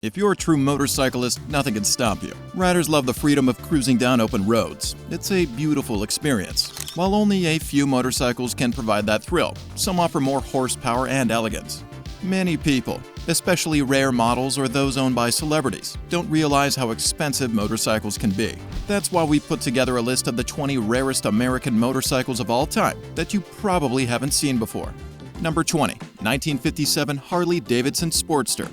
If you're a true motorcyclist, nothing can stop you. Riders love the freedom of cruising down open roads. It's a beautiful experience. While only a few motorcycles can provide that thrill, some offer more horsepower and elegance. Many people, especially rare models or those owned by celebrities, don't realize how expensive motorcycles can be. That's why we put together a list of the 20 rarest American motorcycles of all time that you probably haven't seen before. Number 20. 1957 Harley-Davidson Sportster.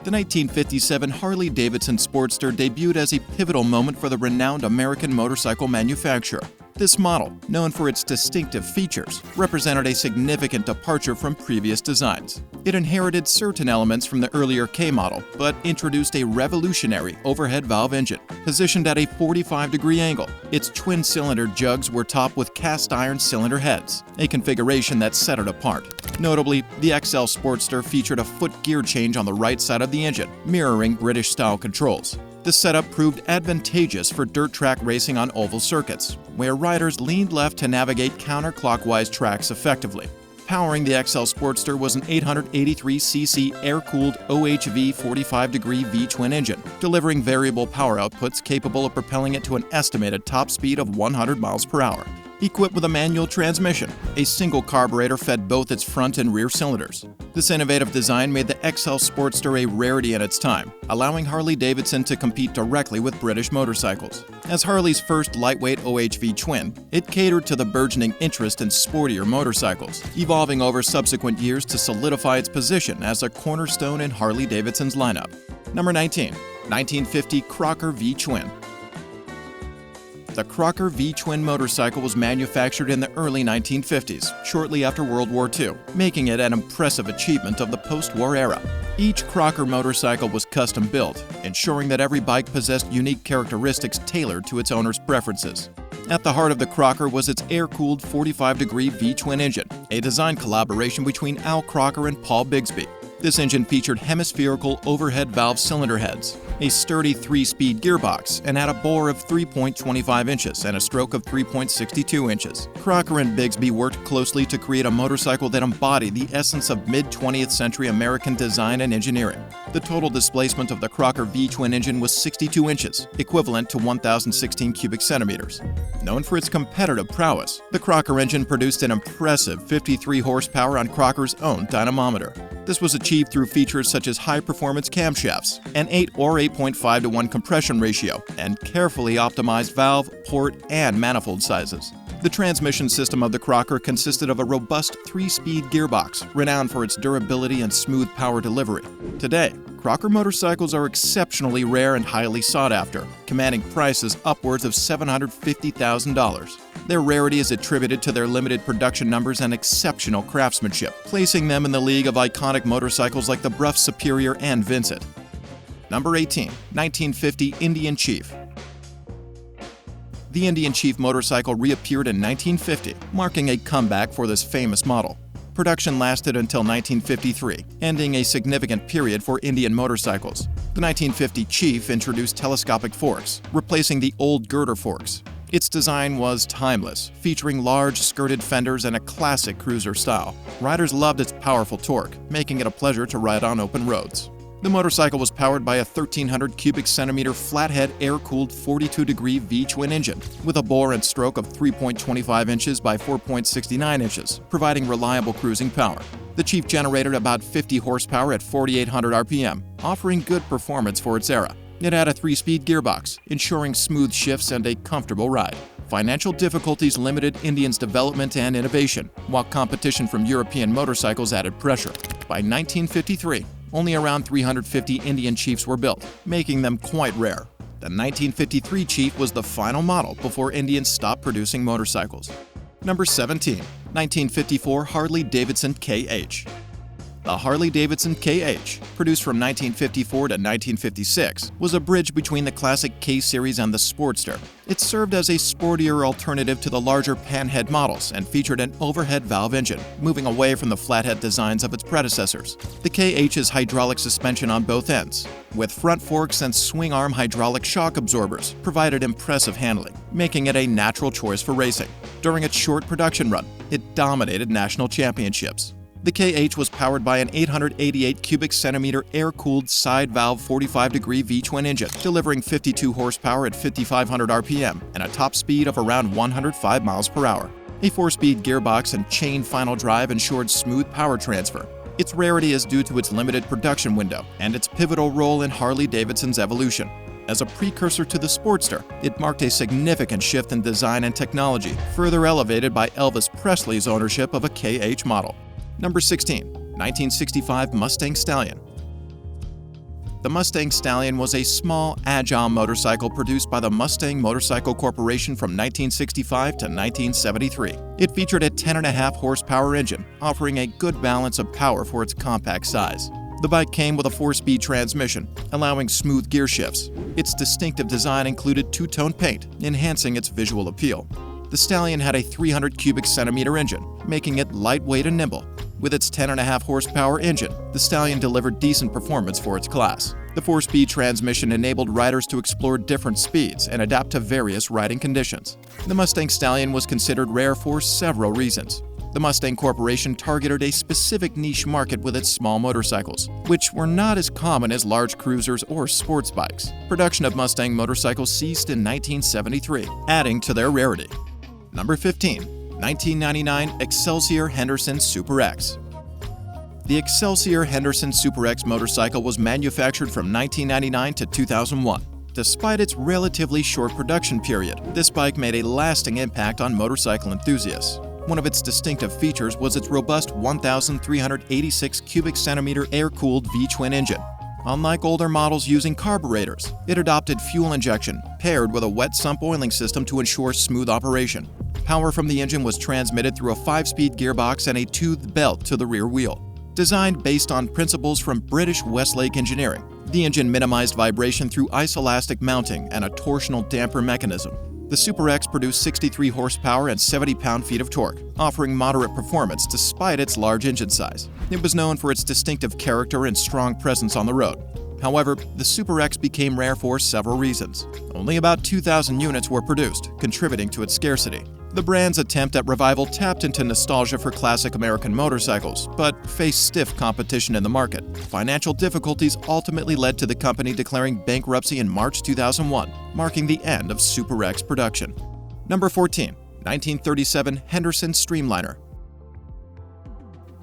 The 1957 Harley-Davidson Sportster debuted as a pivotal moment for the renowned American motorcycle manufacturer. This model, known for its distinctive features, represented a significant departure from previous designs. It inherited certain elements from the earlier K model, but introduced a revolutionary overhead valve engine. Positioned at a 45-degree angle, its twin-cylinder jugs were topped with cast-iron cylinder heads, a configuration that set it apart. Notably, the XL Sportster featured a foot gear change on the right side of the engine, mirroring British-style controls. This setup proved advantageous for dirt track racing on oval circuits, where riders leaned left to navigate counterclockwise tracks effectively. Powering the XL Sportster was an 883cc air-cooled OHV 45-degree V-twin engine, delivering variable power outputs capable of propelling it to an estimated top speed of 100 miles per hour. Equipped with a manual transmission, a single carburetor fed both its front and rear cylinders. This innovative design made the XL Sportster a rarity in its time, allowing Harley-Davidson to compete directly with British motorcycles. As Harley's first lightweight OHV twin, it catered to the burgeoning interest in sportier motorcycles, evolving over subsequent years to solidify its position as a cornerstone in Harley-Davidson's lineup. Number 19. 1950 Crocker V-Twin. The Crocker V-Twin motorcycle was manufactured in the early 1950s, shortly after World War II, making it an impressive achievement of the post-war era. Each Crocker motorcycle was custom-built, ensuring that every bike possessed unique characteristics tailored to its owner's preferences. At the heart of the Crocker was its air-cooled 45-degree V-twin engine, a design collaboration between Al Crocker and Paul Bigsby. This engine featured hemispherical overhead valve cylinder heads, a sturdy 3-speed gearbox, and had a bore of 3.25 inches and a stroke of 3.62 inches. Crocker and Bigsby worked closely to create a motorcycle that embodied the essence of mid-20th century American design and engineering. The total displacement of the Crocker V-twin engine was 62 inches, equivalent to 1,016 cubic centimeters. Known for its competitive prowess, the Crocker engine produced an impressive 53 horsepower on Crocker's own dynamometer. This was achieved through features such as high-performance camshafts, an 8 or 8.5 to 1 compression ratio, and carefully optimized valve, port, and manifold sizes. The transmission system of the Crocker consisted of a robust 3-speed gearbox, renowned for its durability and smooth power delivery. Today, Crocker motorcycles are exceptionally rare and highly sought after, commanding prices upwards of $750,000. Their rarity is attributed to their limited production numbers and exceptional craftsmanship, placing them in the league of iconic motorcycles like the Bruff Superior and Vincent. Number 18. 1950 Indian Chief. The Indian Chief motorcycle reappeared in 1950, marking a comeback for this famous model. Production lasted until 1953, ending a significant period for Indian motorcycles. The 1950 Chief introduced telescopic forks, replacing the old girder forks. Its design was timeless, featuring large skirted fenders and a classic cruiser style. Riders loved its powerful torque, making it a pleasure to ride on open roads. The motorcycle was powered by a 1,300 cubic centimeter flathead air-cooled 42-degree V-twin engine with a bore and stroke of 3.25 inches by 4.69 inches, providing reliable cruising power. The Chief generated about 50 horsepower at 4,800 RPM, offering good performance for its era. It had a 3-speed gearbox, ensuring smooth shifts and a comfortable ride. Financial difficulties limited Indian's development and innovation, while competition from European motorcycles added pressure. By 1953, only around 350 Indian Chiefs were built, making them quite rare. The 1953 Chief was the final model before Indians stopped producing motorcycles. Number 17. 1954 Harley-Davidson KH. The Harley-Davidson KH, produced from 1954 to 1956, was a bridge between the classic K-Series and the Sportster. It served as a sportier alternative to the larger panhead models and featured an overhead valve engine, moving away from the flathead designs of its predecessors. The KH's hydraulic suspension on both ends, with front forks and swing-arm hydraulic shock absorbers, provided impressive handling, making it a natural choice for racing. During its short production run, it dominated national championships. The KH was powered by an 888 cubic centimeter air-cooled side-valve 45-degree V-twin engine, delivering 52 horsepower at 5,500 RPM and a top speed of around 105 miles per hour. A 4-speed gearbox and chain final drive ensured smooth power transfer. Its rarity is due to its limited production window and its pivotal role in Harley-Davidson's evolution. As a precursor to the Sportster, it marked a significant shift in design and technology, further elevated by Elvis Presley's ownership of a KH model. Number 16. 1965 Mustang Stallion. The Mustang Stallion was a small, agile motorcycle produced by the Mustang Motorcycle Corporation from 1965 to 1973. It featured a 10.5 horsepower engine, offering a good balance of power for its compact size. The bike came with a 4-speed transmission, allowing smooth gear shifts. Its distinctive design included two-tone paint, enhancing its visual appeal. The Stallion had a 300 cubic centimeter engine, making it lightweight and nimble. With its 10.5 horsepower engine, the Stallion delivered decent performance for its class. The 4-speed transmission enabled riders to explore different speeds and adapt to various riding conditions. The Mustang Stallion was considered rare for several reasons. The Mustang Corporation targeted a specific niche market with its small motorcycles, which were not as common as large cruisers or sports bikes. Production of Mustang motorcycles ceased in 1973, adding to their rarity. Number 15. 1999 Excelsior Henderson Super X. The Excelsior Henderson Super X motorcycle was manufactured from 1999 to 2001. Despite its relatively short production period, this bike made a lasting impact on motorcycle enthusiasts. One of its distinctive features was its robust 1,386 cubic centimeter air-cooled V-twin engine. Unlike older models using carburetors, it adopted fuel injection, paired with a wet sump oiling system to ensure smooth operation. Power from the engine was transmitted through a 5-speed gearbox and a toothed belt to the rear wheel. Designed based on principles from British Westlake engineering, the engine minimized vibration through isoelastic mounting and a torsional damper mechanism. The Super X produced 63 horsepower and 70 pound-feet of torque, offering moderate performance despite its large engine size. It was known for its distinctive character and strong presence on the road. However, the Super X became rare for several reasons. Only about 2,000 units were produced, contributing to its scarcity. The brand's attempt at revival tapped into nostalgia for classic American motorcycles, but faced stiff competition in the market. Financial difficulties ultimately led to the company declaring bankruptcy in March 2001, marking the end of Super X production. Number 14. 1937 Henderson Streamliner.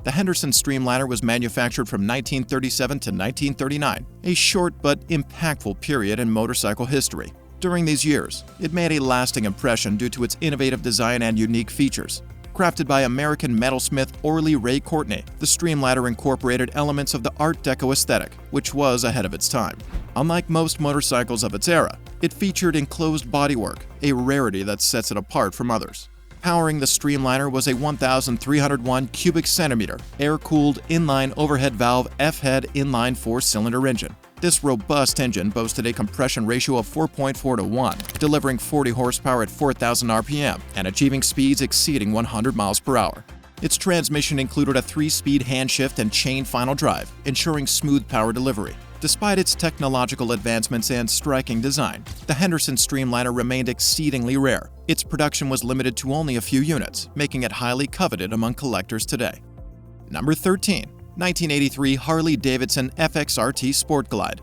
The Henderson Streamliner was manufactured from 1937 to 1939, a short but impactful period in motorcycle history. During these years, it made a lasting impression due to its innovative design and unique features. Crafted by American metalsmith Orley Ray Courtney, the Streamliner incorporated elements of the Art Deco aesthetic, which was ahead of its time. Unlike most motorcycles of its era, it featured enclosed bodywork, a rarity that sets it apart from others. Powering the Streamliner was a 1,301 cubic centimeter air-cooled inline overhead valve F-head inline 4-cylinder engine. This robust engine boasted a compression ratio of 4.4 to 1, delivering 40 horsepower at 4,000 RPM and achieving speeds exceeding 100 miles per hour. Its transmission included a 3-speed handshift and chain final drive, ensuring smooth power delivery. Despite its technological advancements and striking design, the Henderson Streamliner remained exceedingly rare. Its production was limited to only a few units, making it highly coveted among collectors today. Number 13. 1983 Harley-Davidson FXRT Sport Glide.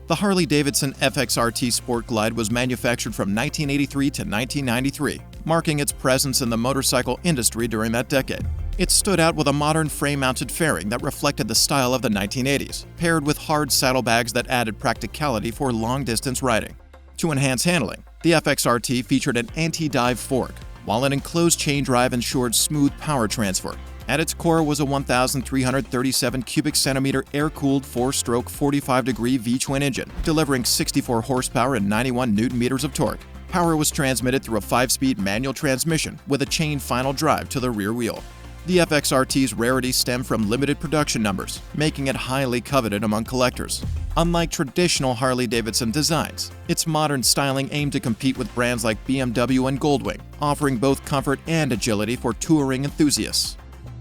The Harley-Davidson FXRT Sport Glide was manufactured from 1983 to 1993, marking its presence in the motorcycle industry during that decade. It stood out with a modern frame-mounted fairing that reflected the style of the 1980s, paired with hard saddlebags that added practicality for long-distance riding. To enhance handling, the FXRT featured an anti-dive fork, while an enclosed chain drive ensured smooth power transfer. At its core was a 1,337 cubic centimeter air-cooled 4-stroke 45-degree V-twin engine, delivering 64 horsepower and 91 newton-meters of torque. Power was transmitted through a 5-speed manual transmission with a chain final drive to the rear wheel. The FXRT's rarity stemmed from limited production numbers, making it highly coveted among collectors. Unlike traditional Harley-Davidson designs, its modern styling aimed to compete with brands like BMW and Goldwing, offering both comfort and agility for touring enthusiasts.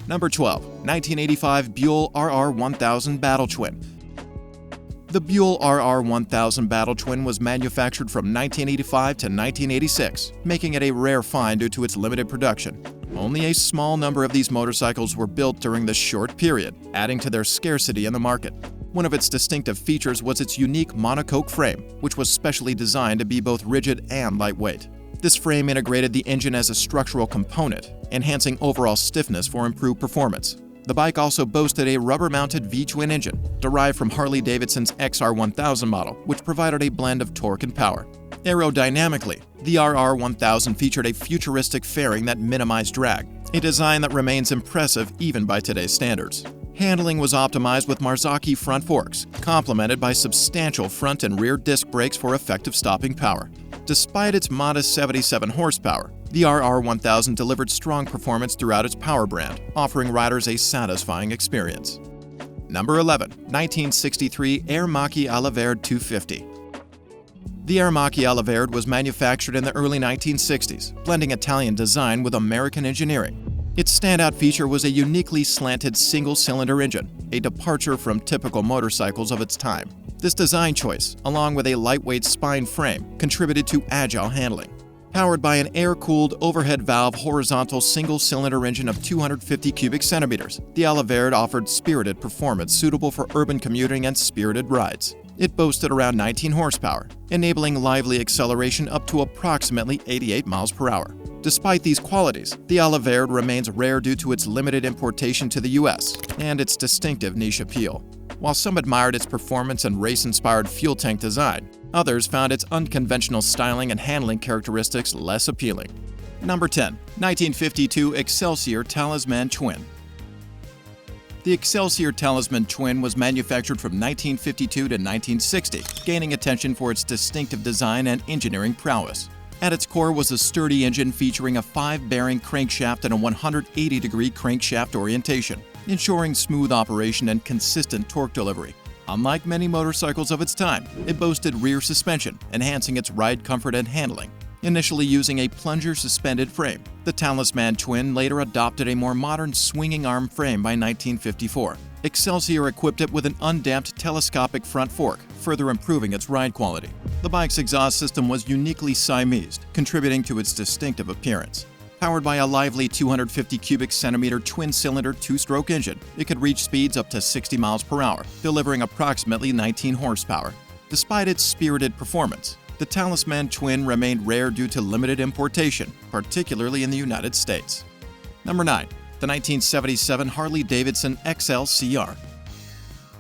Number 12. 1985 Bule RR1000 Battle Twin. The Bule RR1000 Battle Twin was manufactured from 1985 to 1986, making it a rare find due to its limited production. Only a small number of these motorcycles were built during this short period, adding to their scarcity in the market. One of its distinctive features was its unique monocoque frame, which was specially designed to be both rigid and lightweight. This frame integrated the engine as a structural component, enhancing overall stiffness for improved performance. The bike also boasted a rubber-mounted V-twin engine, derived from Harley-Davidson's XR1000 model, which provided a blend of torque and power. Aerodynamically, the RR1000 featured a futuristic fairing that minimized drag, a design that remains impressive even by today's standards. Handling was optimized with Marzocchi front forks, complemented by substantial front and rear disc brakes for effective stopping power. Despite its modest 77 horsepower, the RR1000 delivered strong performance throughout its power brand, offering riders a satisfying experience. Number 11. 1963 Araki Alo 250. The Araki Alo was manufactured in the early 1960s, blending Italian design with American engineering. Its standout feature was a uniquely slanted single-cylinder engine, a departure from typical motorcycles of its time. This design choice, along with a lightweight spine frame, contributed to agile handling. Powered by an air-cooled overhead valve horizontal single-cylinder engine of 250 cubic centimeters, the Alo offered spirited performance suitable for urban commuting and spirited rides. It boasted around 19 horsepower, enabling lively acceleration up to approximately 88 miles per hour. Despite these qualities, the Alo remains rare due to its limited importation to the US and its distinctive niche appeal. While some admired its performance and race-inspired fuel tank design, others found its unconventional styling and handling characteristics less appealing. Number 10. 1952 Excelsior Talisman Twin. The Excelsior Talisman Twin was manufactured from 1952 to 1960, gaining attention for its distinctive design and engineering prowess. At its core was a sturdy engine featuring a 5-bearing crankshaft and a 180-degree crankshaft orientation, ensuring smooth operation and consistent torque delivery. Unlike many motorcycles of its time, it boasted rear suspension, enhancing its ride comfort and handling. Initially using a plunger-suspended frame, the Talisman Twin later adopted a more modern swinging arm frame by 1954. Excelsior equipped it with an undamped telescopic front fork, further improving its ride quality. The bike's exhaust system was uniquely Siamesed, contributing to its distinctive appearance. Powered by a lively 250 cubic centimeter twin-cylinder two-stroke engine, it could reach speeds up to 60 miles per hour, delivering approximately 19 horsepower. Despite its spirited performance, the Talisman Twin remained rare due to limited importation, particularly in the United States. Number 9. The 1977 Harley-Davidson XLCR.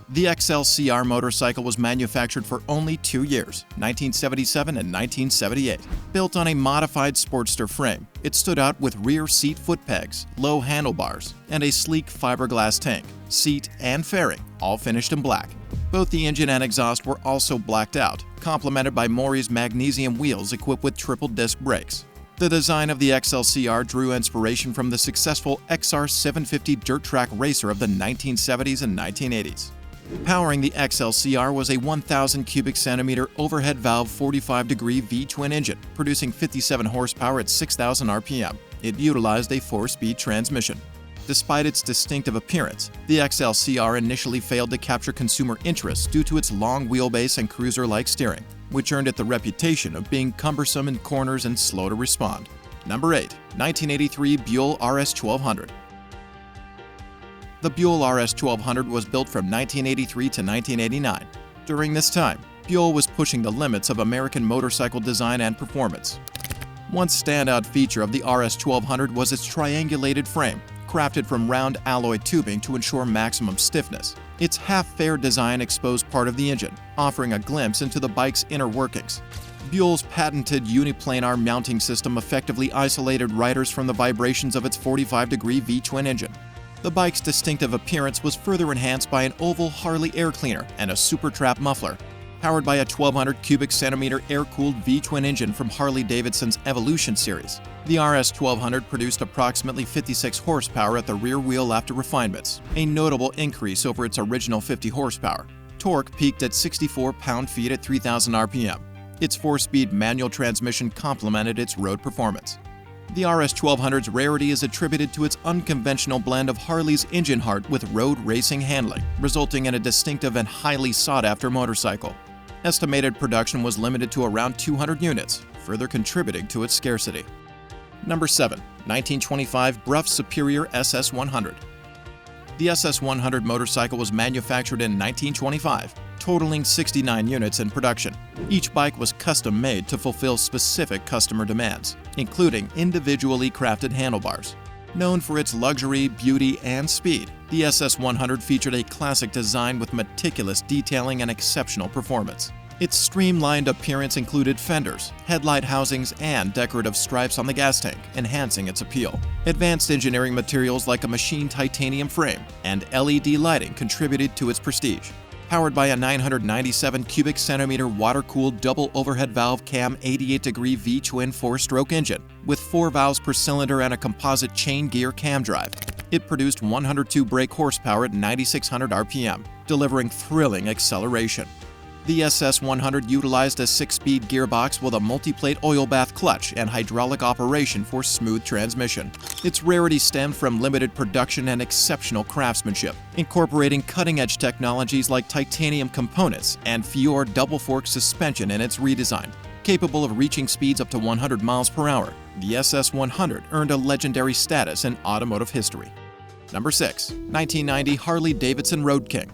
The XLCR motorcycle was manufactured for only 2 years, 1977 and 1978. Built on a modified Sportster frame, it stood out with rear seat foot pegs, low handlebars, and a sleek fiberglass tank, seat, and fairing, all finished in black. Both the engine and exhaust were also blacked out, complemented by Mori's magnesium wheels equipped with triple-disc brakes. The design of the XLCR drew inspiration from the successful XR750 dirt track racer of the 1970s and 1980s. Powering the XLCR was a 1,000 cubic centimeter overhead valve 45-degree V-twin engine, producing 57 horsepower at 6,000 RPM. It utilized a 4-speed transmission. Despite its distinctive appearance, the XLCR initially failed to capture consumer interest due to its long wheelbase and cruiser-like steering, which earned it the reputation of being cumbersome in corners and slow to respond. Number 8. 1983 Bule RS200. The Bule RS200 was built from 1983 to 1989. During this time, Bule was pushing the limits of American motorcycle design and performance. One standout feature of the RS200 was its triangulated frame, crafted from round alloy tubing to ensure maximum stiffness. Its half-fair design exposed part of the engine, offering a glimpse into the bike's inner workings. Bule's patented uniplanar mounting system effectively isolated riders from the vibrations of its 45-degree V-twin engine. The bike's distinctive appearance was further enhanced by an oval Harley air cleaner and a super trap muffler. Powered by a 1,200 cubic centimeter air-cooled V-twin engine from Harley-Davidson's Evolution series, the RS200 produced approximately 56 horsepower at the rear wheel after refinements, a notable increase over its original 50 horsepower. Torque peaked at 64 pound-feet at 3,000 RPM. Its 4-speed manual transmission complemented its road performance. The RS200's rarity is attributed to its unconventional blend of Harley's engine heart with road racing handling, resulting in a distinctive and highly sought-after motorcycle. Estimated production was limited to around 200 units, further contributing to its scarcity. Number 7. 1925 Bruff Superior SS100. The SS100 motorcycle was manufactured in 1925, totaling 69 units in production. Each bike was custom-made to fulfill specific customer demands, including individually crafted handlebars. Known for its luxury, beauty, and speed, the SS100 featured a classic design with meticulous detailing and exceptional performance. Its streamlined appearance included fenders, headlight housings, and decorative stripes on the gas tank, enhancing its appeal. Advanced engineering materials like a machined titanium frame and LED lighting contributed to its prestige. Powered by a 997 cubic centimeter water-cooled double overhead valve cam 88-degree V-twin 4-stroke engine with 4 valves per cylinder and a composite chain gear cam drive. It produced 102 brake horsepower at 9,600 RPM, delivering thrilling acceleration. The SS100 utilized a 6-speed gearbox with a multi-plate oil bath clutch and hydraulic operation for smooth transmission. Its rarity stemmed from limited production and exceptional craftsmanship, incorporating cutting-edge technologies like titanium components and Fior double-fork suspension in its redesign. Capable of reaching speeds up to 100 miles per hour, the SS100 earned a legendary status in automotive history. Number 6. 1990 Harley-Davidson Road King.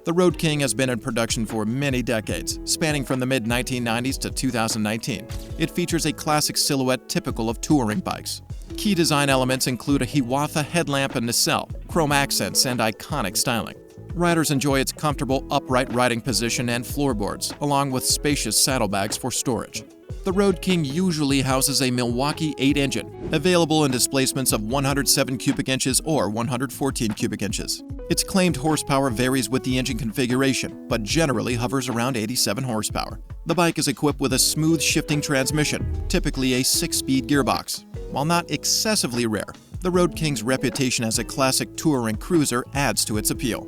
The Road King has been in production for many decades, spanning from the mid-1990s to 2019. It features a classic silhouette typical of touring bikes. Key design elements include a Hiawatha headlamp and nacelle, chrome accents, and iconic styling. Riders enjoy its comfortable upright riding position and floorboards, along with spacious saddlebags for storage. The Road King usually houses a Milwaukee 8 engine, available in displacements of 107 cubic inches or 114 cubic inches. Its claimed horsepower varies with the engine configuration, but generally hovers around 87 horsepower. The bike is equipped with a smooth shifting transmission, typically a 6-speed gearbox. While not excessively rare, the Road King's reputation as a classic touring cruiser adds to its appeal.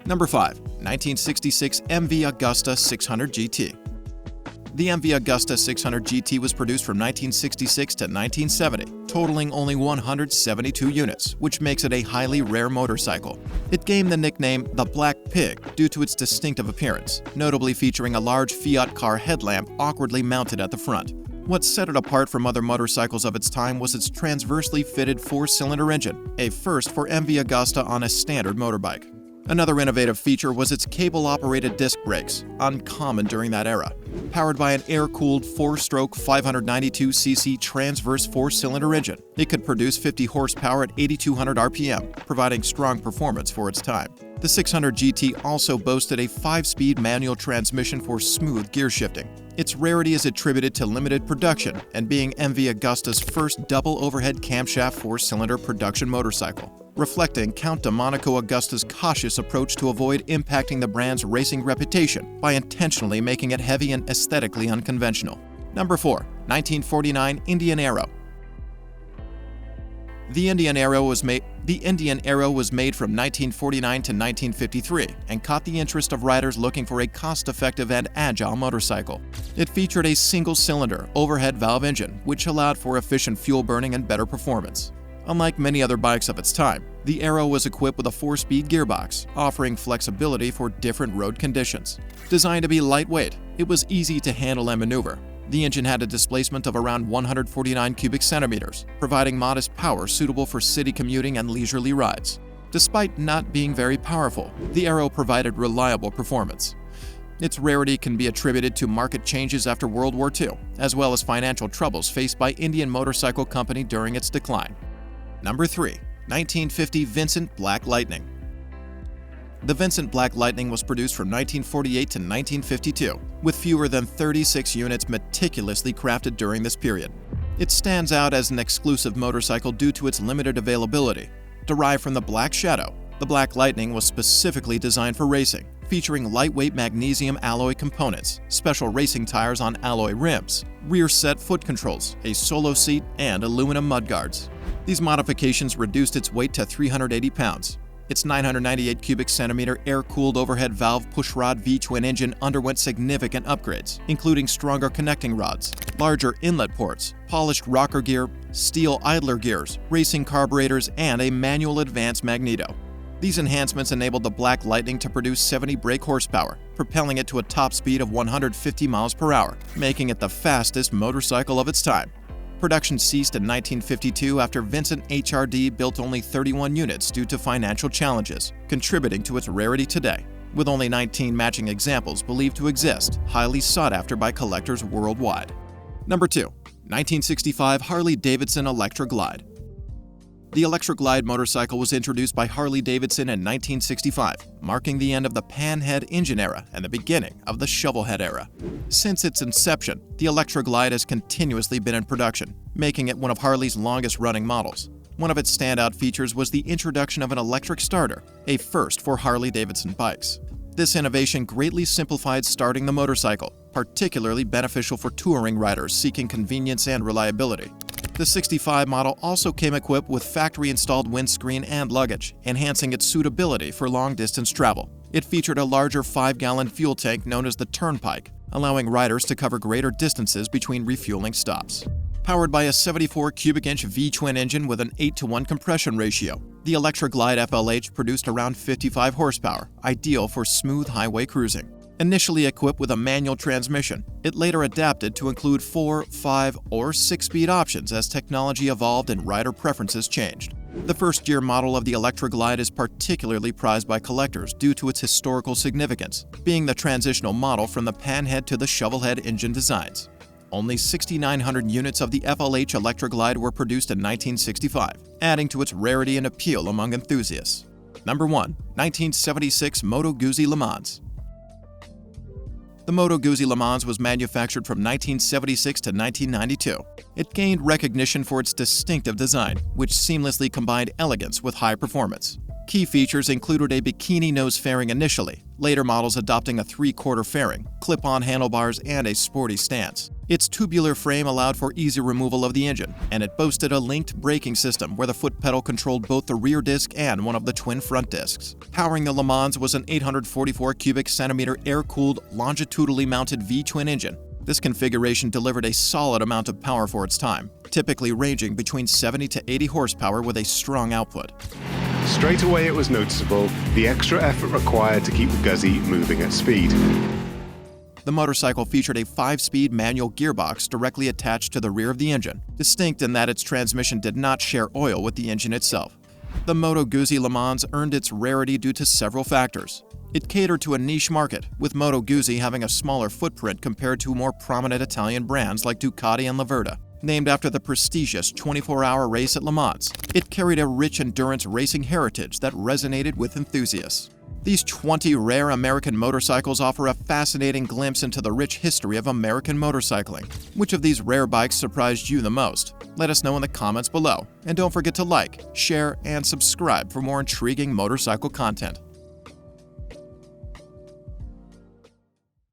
Number 5. 1966 MV Augusta 600 GT. The MV Augusta 600 GT was produced from 1966 to 1970, totaling only 172 units, which makes it a highly rare motorcycle. It gained the nickname the Black Pig due to its distinctive appearance, notably featuring a large Fiat car headlamp awkwardly mounted at the front. What set it apart from other motorcycles of its time was its transversely fitted 4-cylinder engine, a first for MV Augusta on a standard motorbike. Another innovative feature was its cable-operated disc brakes, uncommon during that era. Powered by an air-cooled 4-stroke 592cc transverse 4-cylinder engine, it could produce 50 horsepower at 8,200 RPM, providing strong performance for its time. The 600 GT also boasted a 5-speed manual transmission for smooth gear shifting. Its rarity is attributed to limited production and being MV Augusta's first double overhead camshaft 4-cylinder production motorcycle, reflecting Count de Monaco Augusta's cautious approach to avoid impacting the brand's racing reputation by intentionally making it heavy and aesthetically unconventional. Number 4. 1949 Indian Aero. The Indian Aero was made from 1949 to 1953 and caught the interest of riders looking for a cost-effective and agile motorcycle. It featured a single-cylinder overhead valve engine, which allowed for efficient fuel burning and better performance. Unlike many other bikes of its time, the Aero was equipped with a 4-speed gearbox, offering flexibility for different road conditions. Designed to be lightweight, it was easy to handle and maneuver. The engine had a displacement of around 149 cubic centimeters, providing modest power suitable for city commuting and leisurely rides. Despite not being very powerful, the Aero provided reliable performance. Its rarity can be attributed to market changes after World War II, as well as financial troubles faced by Indian Motorcycle Company during its decline. Number 3. 1950 Vincent Black Lightning. The Vincent Black Lightning was produced from 1948 to 1952, with fewer than 36 units meticulously crafted during this period. It stands out as an exclusive motorcycle due to its limited availability. Derived from the Black Shadow, the Black Lightning was specifically designed for racing, featuring lightweight magnesium alloy components, special racing tires on alloy rims, rear set foot controls, a solo seat, and aluminum mudguards. These modifications reduced its weight to 380 pounds. Its 998 cubic centimeter air-cooled overhead valve pushrod V-twin engine underwent significant upgrades, including stronger connecting rods, larger inlet ports, polished rocker gear, steel idler gears, racing carburetors, and a manual advance magneto. These enhancements enabled the Black Lightning to produce 70 brake horsepower, propelling it to a top speed of 150 miles per hour, making it the fastest motorcycle of its time. Production ceased in 1952 after Vincent HRD built only 31 units due to financial challenges, contributing to its rarity today, with only 19 matching examples believed to exist, highly sought after by collectors worldwide. Number 2. 1965 Harley-Davidson Electra Glide. The Electra Glide motorcycle was introduced by Harley-Davidson in 1965, marking the end of the panhead engine era and the beginning of the shovelhead era. Since its inception, the Electra Glide has continuously been in production, making it one of Harley's longest-running models. One of its standout features was the introduction of an electric starter, a first for Harley-Davidson bikes. This innovation greatly simplified starting the motorcycle, particularly beneficial for touring riders seeking convenience and reliability. The 65 model also came equipped with factory-installed windscreen and luggage, enhancing its suitability for long-distance travel. It featured a larger 5-gallon fuel tank known as the Turnpike, allowing riders to cover greater distances between refueling stops. Powered by a 74 cubic inch V-twin engine with an 8:1 compression ratio, the Electra Glide FLH produced around 55 horsepower, ideal for smooth highway cruising. Initially equipped with a manual transmission, it later adapted to include 4, 5, or 6-speed options as technology evolved and rider preferences changed. The first-year model of the Electra Glide is particularly prized by collectors due to its historical significance, being the transitional model from the panhead to the shovelhead engine designs. Only 6,900 units of the FLH Electra Glide were produced in 1965, adding to its rarity and appeal among enthusiasts. Number 1. 1976 Moto Guzzi Le Mans. The Moto Guzzi Le Mans was manufactured from 1976 to 1992. It gained recognition for its distinctive design, which seamlessly combined elegance with high performance. Key features included a bikini nose fairing initially, later models adopting a 3/4 fairing, clip-on handlebars, and a sporty stance. Its tubular frame allowed for easy removal of the engine, and it boasted a linked braking system where the foot pedal controlled both the rear disc and one of the twin front discs. Powering the Le Mans was an 844 cubic centimeter air-cooled, longitudinally mounted V-twin engine. This configuration delivered a solid amount of power for its time, typically ranging between 70 to 80 horsepower with a strong output. Straight away it was noticeable, the extra effort required to keep the Guzzi moving at speed. The motorcycle featured a 5-speed manual gearbox directly attached to the rear of the engine, distinct in that its transmission did not share oil with the engine itself. The Moto Guzzi Le Mans earned its rarity due to several factors. It catered to a niche market, with Moto Guzzi having a smaller footprint compared to more prominent Italian brands like Ducati and Laverda. Named after the prestigious 24-hour race at Le Mans, it carried a rich endurance racing heritage that resonated with enthusiasts. These 20 rare American motorcycles offer a fascinating glimpse into the rich history of American motorcycling. Which of these rare bikes surprised you the most? Let us know in the comments below, and don't forget to like, share, and subscribe for more intriguing motorcycle content.